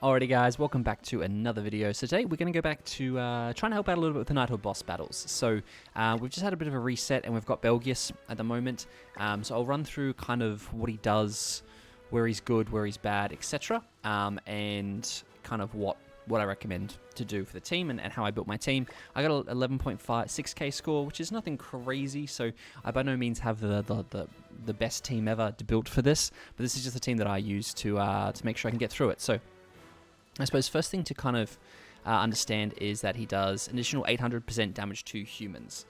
Alrighty guys, welcome back to another video. So today we're going to go back to trying to help out a little bit with the Knighthood boss battles. So we've just had a bit of a reset and we've got BELGIUS at the moment. So I'll run through kind of what he does, where he's good, where he's bad, etc. And kind of what I recommend to do for the team and how I built my team. I got an 11.6k score, which is nothing crazy, so I by no means have the best team ever to build for this, but this is just the team that I use to make sure I can get through it. So I suppose first thing to kind of understand is that he does an additional 800% damage to humans,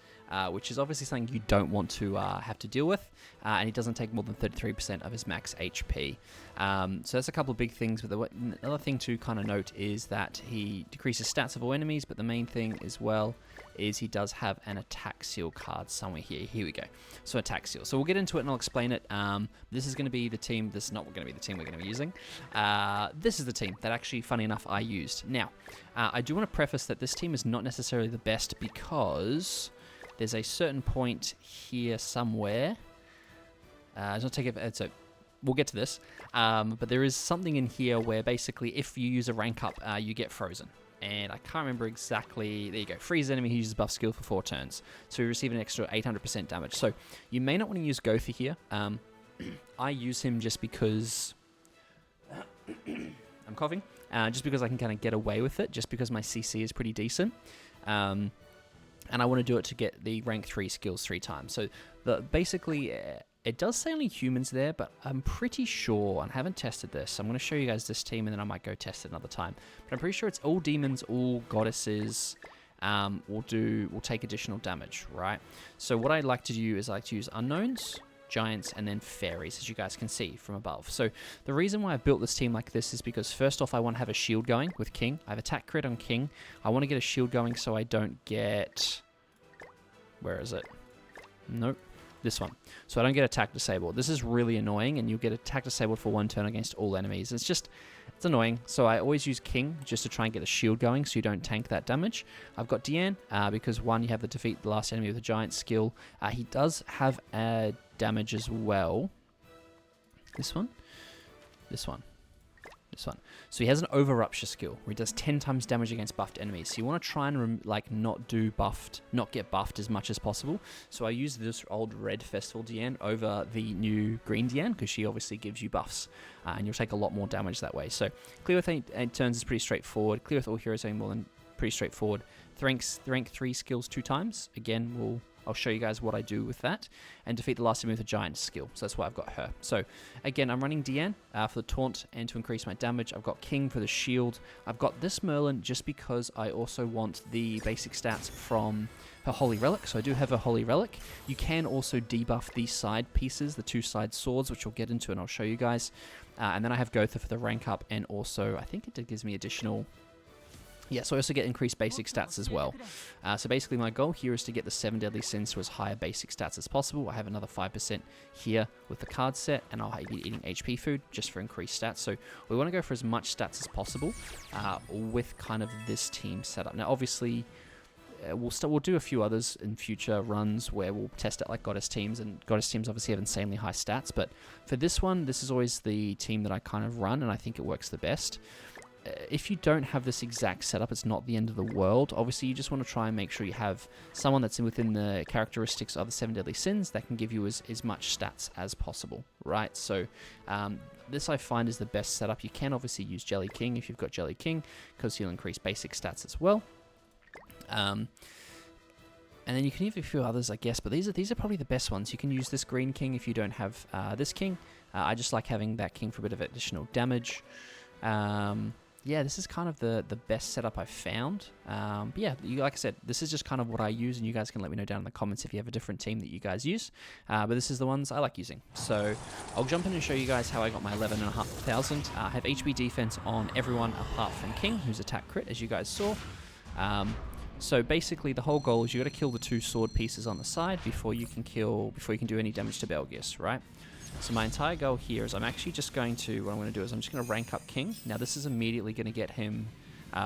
which is obviously something you don't want to have to deal with, and he doesn't take more than 33% of his max HP. So that's a couple of big things, but another thing to kind of note is that he decreases stats of all enemies, but the main thing as well is he does have an attack seal card somewhere here. Here we go. So attack seal. So we'll get into it and I'll explain it. This is going to be the team. This is not going to be the team we're going to be using. This is the team that actually, funny enough, I used. Now, I do want to preface that this team is not necessarily the best because there's a certain point here somewhere. It's not take it. So we'll get to this. But there is something in here where basically, if you use a rank up, you get frozen. And I can't remember exactly. There you go. Freeze enemy who uses buff skill for 4 turns. So you receive an extra 800% damage. So you may not want to use Gotha here. I use him just because I'm coughing. Just because I can kind of get away with it. Just because my CC is pretty decent. And I want to do it to get the rank 3 skills 3 times. So basically, it does say only humans there, but I'm pretty sure, and I haven't tested this, I'm going to show you guys this team and then I might go test it another time. But I'm pretty sure it's all demons, all goddesses will take additional damage, right? So what I like to do is I like to use unknowns, giants, and then fairies, as you guys can see from above. So the reason why I built this team like this is because first off, I want to have a shield going with King. I have attack crit on King. I want to get a shield going so I don't get... Where is it? Nope. This one. So I don't get attack disabled. This is really annoying, and you'll get attack disabled for 1 turn against all enemies. It's annoying. So I always use King just to try and get a shield going so you don't tank that damage. I've got Dian because one, you have the defeat the last enemy with a giant skill. He does have damage as well. This one. This one. This one. So he has an over rupture skill where he does 10 times damage against buffed enemies. So you want to try and not get buffed as much as possible. So I use this old red festival Dian over the new green Dian because she obviously gives you buffs and you'll take a lot more damage that way. So clear with 8 turns is pretty straightforward. Clear with all heroes doing more than pretty straightforward. The rank 3 skills 2 times. Again, I'll show you guys what I do with that. And defeat the last enemy with a giant skill. So that's why I've got her. So again, I'm running Dian for the taunt and to increase my damage. I've got King for the shield. I've got this Merlin just because I also want the basic stats from her Holy Relic. So I do have a Holy Relic. You can also debuff these side pieces, the 2 side swords, which we'll get into and I'll show you guys. And then I have Gotha for the rank up, and also I think it gives me additional... Yeah, so I also get increased basic stats as well. So basically my goal here is to get the 7 deadly sins to as high basic stats as possible. I have another 5% here with the card set, and I'll be eating HP food just for increased stats. So we want to go for as much stats as possible with kind of this team setup. Now obviously we'll do a few others in future runs where we'll test it like goddess teams, and goddess teams obviously have insanely high stats, but for this one, this is always the team that I kind of run, and I think it works the best. If you don't have this exact setup, it's not the end of the world. Obviously, you just want to try and make sure you have someone that's within the characteristics of the 7 deadly sins that can give you as much stats as possible, right? So this I find is the best setup. You can obviously use Jelly King if you've got Jelly King because he'll increase basic stats as well. And then you can use a few others, I guess, but these are probably the best ones. You can use this Green King if you don't have this King. I just like having that King for a bit of additional damage. Yeah, this is kind of the best setup I've found. But yeah, like I said, this is just kind of what I use, and you guys can let me know down in the comments if you have a different team that you guys use. But this is the ones I like using. So I'll jump in and show you guys how I got my 11,500. I have HP defense on everyone apart from King, who's attack crit, as you guys saw. So basically, the whole goal is you got to kill the 2 sword pieces on the side before you can do any damage to BELGIUS, right? So my entire goal here is what I'm just going to do is I'm just going to rank up King. Now this is immediately going to get him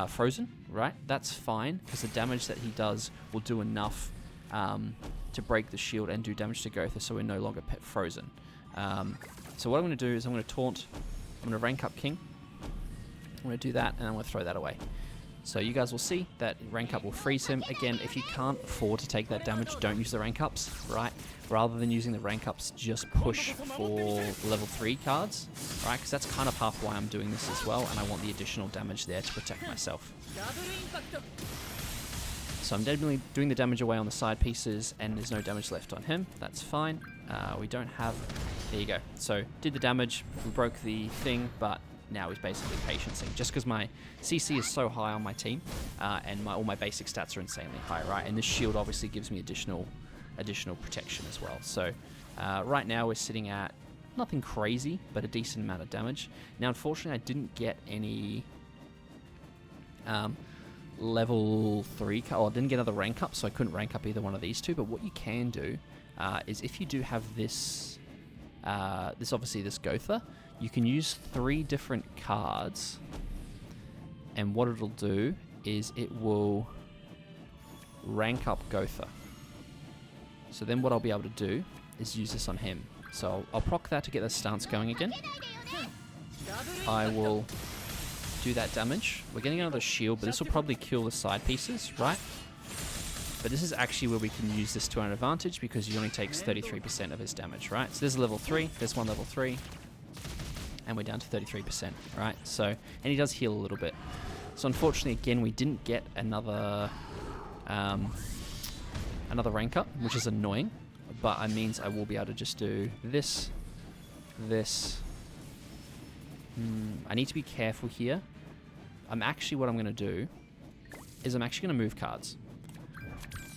frozen, right? That's fine because the damage that he does will do enough to break the shield and do damage to Gotha, so we're no longer frozen. So what I'm going to do is I'm going to taunt, I'm going to rank up King. going to do that, and I'm going to throw that away. So you guys will see that rank up will freeze him. Again, if you can't afford to take that damage, don't use the rank ups, right? Rather than using the rank ups, just push for level 3 cards, right? Because that's kind of half why I'm doing this as well, and I want the additional damage there to protect myself. So I'm definitely doing the damage away on the side pieces, and there's no damage left on him. That's fine. We don't have... There you go. So did the damage, we broke the thing, but now he's basically patiencing. Just because my CC is so high on my team, and all my basic stats are insanely high, right? And this shield obviously gives me additional protection as well. So right now we're sitting at nothing crazy, but a decent amount of damage. Now, unfortunately, I didn't get any level 3, I didn't get another rank up, so I couldn't rank up either one of these two. But what you can do is if you do have this, obviously this Gotha, you can use 3 different cards, and what it'll do is it will rank up Gotha. So then what I'll be able to do is use this on him. So I'll proc that to get the stance going again. I will do that damage. We're getting another shield, but this will probably kill the side pieces, right? But this is actually where we can use this to our advantage, because he only takes 33% of his damage, right? So there's a level 3, there's one level 3, and we're down to 33%, right? So, and he does heal a little bit. So unfortunately, again, we didn't get another rank up, which is annoying, but it means I will be able to just do this. I need to be careful here. What I'm going to do is I'm actually going to move cards.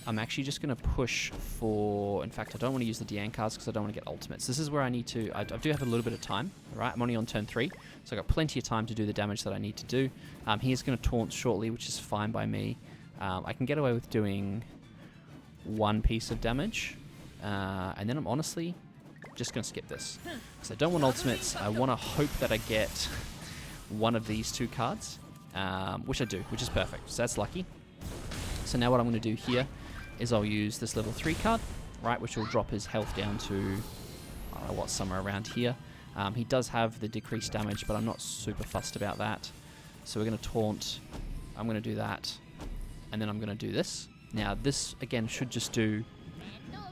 I'm actually just going to push for... In fact, I don't want to use the Dian cards because I don't want to get ultimates. This is where I need to... I do have a little bit of time, right? I'm only on turn 3, so I've got plenty of time to do the damage that I need to do. He is going to taunt shortly, which is fine by me. I can get away with doing 1 piece of damage, and then I'm honestly just going to skip this. Because I don't want ultimates. I want to hope that I get one of these 2 cards, which I do, which is perfect. So that's lucky. So now what I'm going to do here is I'll use this level 3 card, right, which will drop his health down to, I don't know what, somewhere around here. He does have the decreased damage, but I'm not super fussed about that. So we're going to taunt. I'm going to do that, and then I'm going to do this. Now this, again, should just do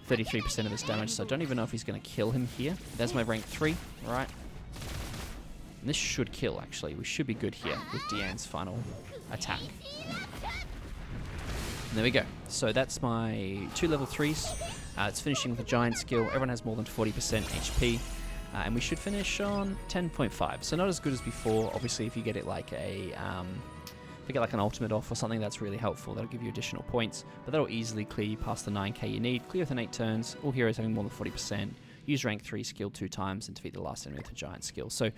33% of his damage, so I don't even know if he's going to kill him here. There's my rank 3, right? And this should kill, actually. We should be good here with Dian's final attack. And there we go. So that's my 2 level 3s. It's finishing with a giant skill. Everyone has more than 40% HP. And we should finish on 10.5. So not as good as before. Obviously, if you get it like a... if you get like an ultimate off or something, that's really helpful. That'll give you additional points. But that'll easily clear you past the 9k you need. Clear within 8 turns. All heroes having more than 40%. Use rank 3 skill 2 times and defeat the last enemy with a giant skill. So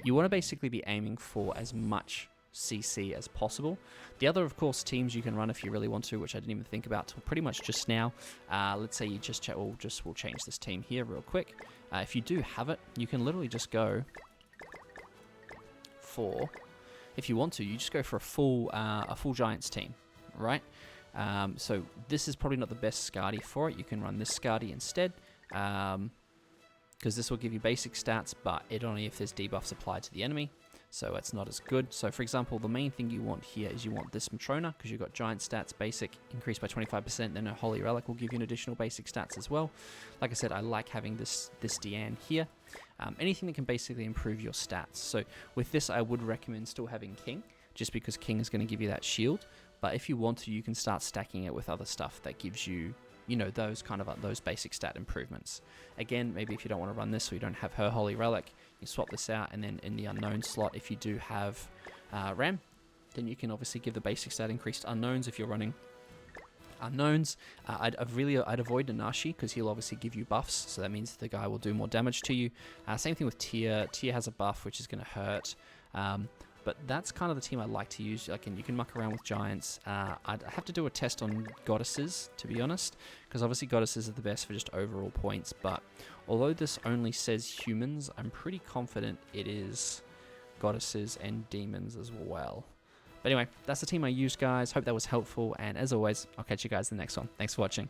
you want to basically be aiming for as much CC as possible. The other, of course, teams you can run if you really want to, which I didn't even think about till pretty much just now. Let's say you just check. We'll change this team here real quick. If you do have it, you can literally just go for. If you want to, you just go for a full Giants team, right? So this is probably not the best Scardy for it. You can run this Scardy instead, because this will give you basic stats, but it only if there's debuffs applied to the enemy. So it's not as good. So for example, the main thing you want here is you want this Matrona, because you've got giant stats, basic, increased by 25%, then a Holy Relic will give you an additional basic stats as well. Like I said, I like having this Dian here. Anything that can basically improve your stats. So with this, I would recommend still having King, just because King is going to give you that shield. But if you want to, you can start stacking it with other stuff that gives you, you know, those kind of those basic stat improvements. Again, maybe if you don't want to run this, or you don't have her Holy Relic, you swap this out, and then in the unknown slot, if you do have Ram, then you can obviously give the basic stat increased unknowns if you're running unknowns. I'd avoid Nanashi, because he'll obviously give you buffs, so that means the guy will do more damage to you. Same thing with Tyr. Tyr has a buff, which is going to hurt. But that's kind of the team I like to use. You can muck around with giants. I'd have to do a test on goddesses, to be honest, because obviously goddesses are the best for just overall points. But although this only says humans, I'm pretty confident it is goddesses and demons as well. But anyway, that's the team I used, guys. Hope that was helpful. And as always, I'll catch you guys in the next one. Thanks for watching.